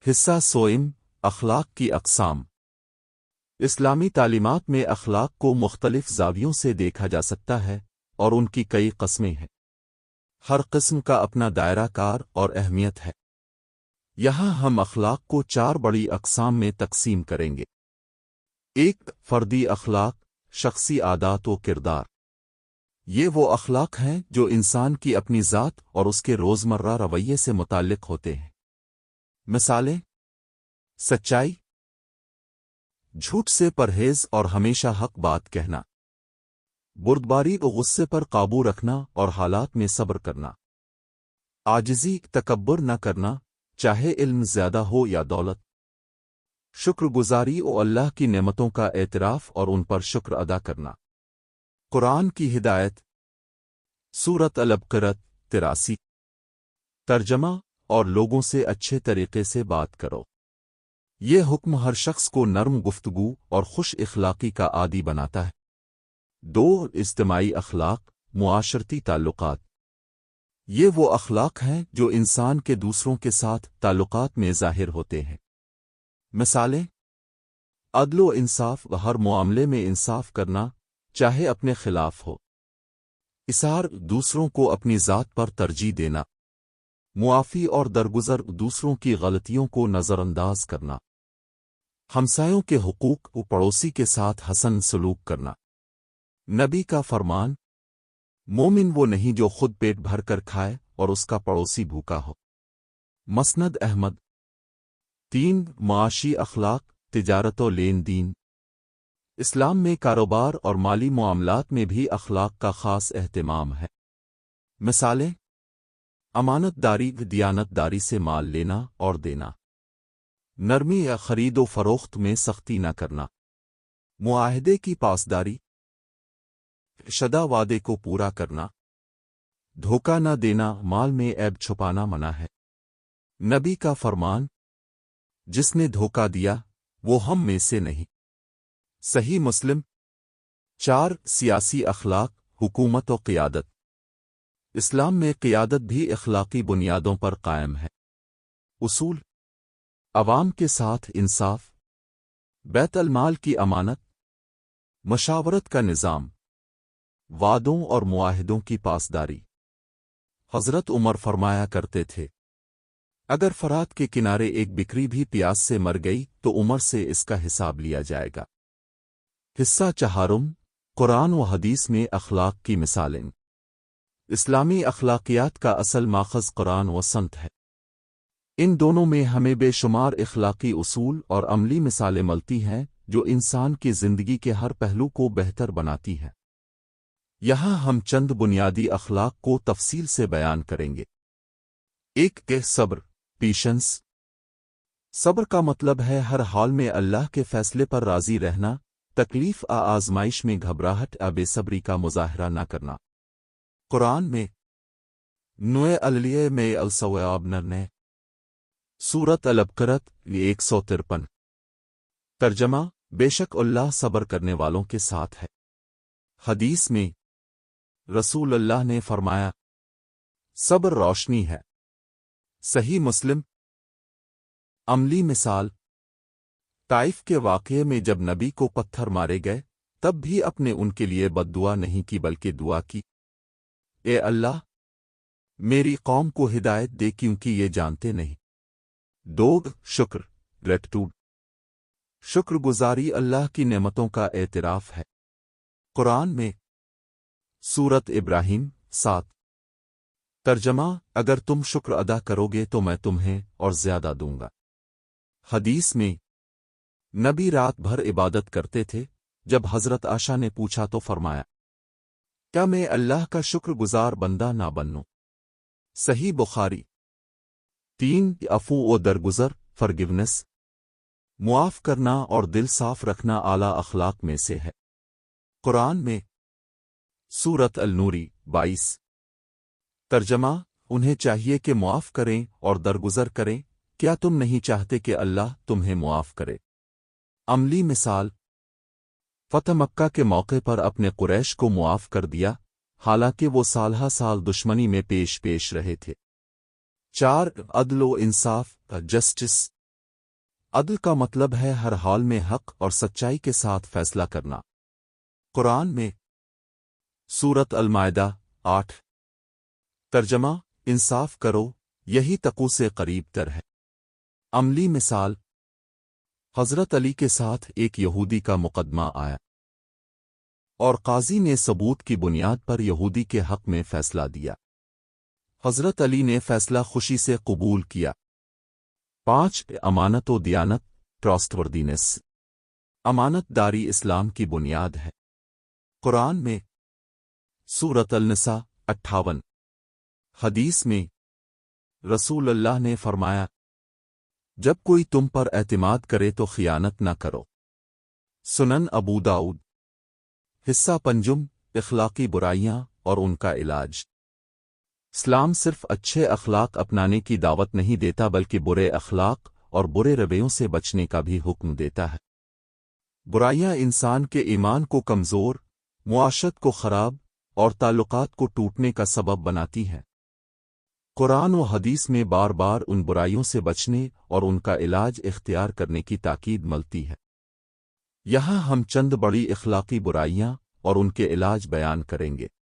حصہ سوئم اخلاق کی اقسام۔ اسلامی تعلیمات میں اخلاق کو مختلف زاویوں سے دیکھا جا سکتا ہے اور ان کی کئی قسمیں ہیں۔ ہر قسم کا اپنا دائرہ کار اور اہمیت ہے۔ یہاں ہم اخلاق کو 4 بڑی اقسام میں تقسیم کریں گے۔ 1 فردی اخلاق، شخصی عادات و کردار۔ یہ وہ اخلاق ہیں جو انسان کی اپنی ذات اور اس کے روزمرہ رویے سے متعلق ہوتے ہیں۔ مثالیں: سچائی، جھوٹ سے پرہیز اور ہمیشہ حق بات کہنا، بردباری و غصے پر قابو رکھنا اور حالات میں صبر کرنا، عاجزی، تکبر نہ کرنا چاہے علم زیادہ ہو یا دولت، شکر گزاری و اللہ کی نعمتوں کا اعتراف اور ان پر شکر ادا کرنا۔ قرآن کی ہدایت، سورۃ البقرہ 83۔ ترجمہ: اور لوگوں سے اچھے طریقے سے بات کرو۔ یہ حکم ہر شخص کو نرم گفتگو اور خوش اخلاقی کا عادی بناتا ہے۔ 2 اجتماعی اخلاق، معاشرتی تعلقات۔ یہ وہ اخلاق ہیں جو انسان کے دوسروں کے ساتھ تعلقات میں ظاہر ہوتے ہیں۔ مثالیں: عدل و انصاف، ہر معاملے میں انصاف کرنا چاہے اپنے خلاف ہو، اصرار، دوسروں کو اپنی ذات پر ترجیح دینا، معافی اور درگزر، دوسروں کی غلطیوں کو نظر انداز کرنا، ہمسایوں کے حقوق و پڑوسی کے ساتھ حسن سلوک کرنا۔ نبی کا فرمان: مومن وہ نہیں جو خود پیٹ بھر کر کھائے اور اس کا پڑوسی بھوکا ہو۔ مسند احمد۔ 3 معاشی اخلاق، تجارت و لین دین۔ اسلام میں کاروبار اور مالی معاملات میں بھی اخلاق کا خاص اہتمام ہے۔ مثالیں: امانت داری، دیانت داری سے مال لینا اور دینا، نرمی یا خرید و فروخت میں سختی نہ کرنا، معاہدے کی پاسداری، شدہ وعدے کو پورا کرنا، دھوکہ نہ دینا، مال میں عیب چھپانا منع ہے۔ نبی کا فرمان: جس نے دھوکہ دیا وہ ہم میں سے نہیں۔ صحیح مسلم۔ 4 سیاسی اخلاق، حکومت و قیادت۔ اسلام میں قیادت بھی اخلاقی بنیادوں پر قائم ہے۔ اصول: عوام کے ساتھ انصاف، بیت المال کی امانت، مشاورت کا نظام، وعدوں اور معاہدوں کی پاسداری۔ حضرت عمر فرمایا کرتے تھے: اگر فرات کے کنارے ایک بکری بھی پیاس سے مر گئی تو عمر سے اس کا حساب لیا جائے گا۔ حصہ چہارم، قرآن و حدیث میں اخلاق کی مثالیں۔ اسلامی اخلاقیات کا اصل ماخذ قرآن و سنت ہے۔ ان دونوں میں ہمیں بے شمار اخلاقی اصول اور عملی مثالیں ملتی ہیں جو انسان کی زندگی کے ہر پہلو کو بہتر بناتی ہیں۔ یہاں ہم چند بنیادی اخلاق کو تفصیل سے بیان کریں گے۔ 1 کہ صبر، پیشنس۔ صبر کا مطلب ہے ہر حال میں اللہ کے فیصلے پر راضی رہنا، تکلیف آزمائش میں گھبراہٹ بے صبری کا مظاہرہ نہ کرنا۔ قرآن میں نوے علیہ میں الصواب نرنے، سورۃ البقرہ 153۔ ترجمہ: بے شک اللہ صبر کرنے والوں کے ساتھ ہے۔ حدیث میں رسول اللہ نے فرمایا: صبر روشنی ہے۔ صحیح مسلم۔ عملی مثال: طائف کے واقعے میں جب نبی کو پتھر مارے گئے تب بھی اپنے ان کے لیے بد دعا نہیں کی بلکہ دعا کی: اے اللہ، میری قوم کو ہدایت دے کیونکہ یہ جانتے نہیں۔ 2 شکر، گریٹیٹیوڈ۔ شکر گزاری اللہ کی نعمتوں کا اعتراف ہے۔ قرآن میں سورۃ ابراہیم 7۔ ترجمہ: اگر تم شکر ادا کرو گے تو میں تمہیں اور زیادہ دوں گا۔ حدیث میں نبی رات بھر عبادت کرتے تھے، جب حضرت عائشہ نے پوچھا تو فرمایا: کیا میں اللہ کا شکر گزار بندہ نہ بنوں؟ صحیح بخاری۔ 3 عفو و درگزر، فرگیونس۔ معاف کرنا اور دل صاف رکھنا اعلیٰ اخلاق میں سے ہے۔ قرآن میں سورۃ النور 22۔ ترجمہ: انہیں چاہیے کہ معاف کریں اور درگزر کریں، کیا تم نہیں چاہتے کہ اللہ تمہیں معاف کرے؟ عملی مثال: فتح مکہ کے موقع پر اپنے قریش کو معاف کر دیا، حالانکہ وہ سالہ سال دشمنی میں پیش رہے تھے۔ 4 عدل و انصاف، جسٹس۔ عدل کا مطلب ہے ہر حال میں حق اور سچائی کے ساتھ فیصلہ کرنا۔ قرآن میں سورت المائدہ 8۔ ترجمہ: انصاف کرو، یہی تقوی سے قریب تر ہے۔ عملی مثال: حضرت علی کے ساتھ ایک یہودی کا مقدمہ آیا اور قاضی نے ثبوت کی بنیاد پر یہودی کے حق میں فیصلہ دیا۔ حضرت علی نے فیصلہ خوشی سے قبول کیا۔ 5 امانت و دیانت ٹرسٹوردینس۔ امانت داری اسلام کی بنیاد ہے۔ قرآن میں سورت النساء 58۔ حدیث میں رسول اللہ نے فرمایا، جب کوئی تم پر اعتماد کرے تو خیانت نہ کرو۔ سنن ابو داؤد۔ حصہ پنجم، اخلاقی برائیاں اور ان کا علاج۔ اسلام صرف اچھے اخلاق اپنانے کی دعوت نہیں دیتا بلکہ برے اخلاق اور برے رویوں سے بچنے کا بھی حکم دیتا ہے۔ برائیاں انسان کے ایمان کو کمزور، معاشرت کو خراب اور تعلقات کو ٹوٹنے کا سبب بناتی ہیں۔ قرآن و حدیث میں بار بار ان برائیوں سے بچنے اور ان کا علاج اختیار کرنے کی تاکید ملتی ہے۔ یہاں ہم چند بڑی اخلاقی برائیاں اور ان کے علاج بیان کریں گے۔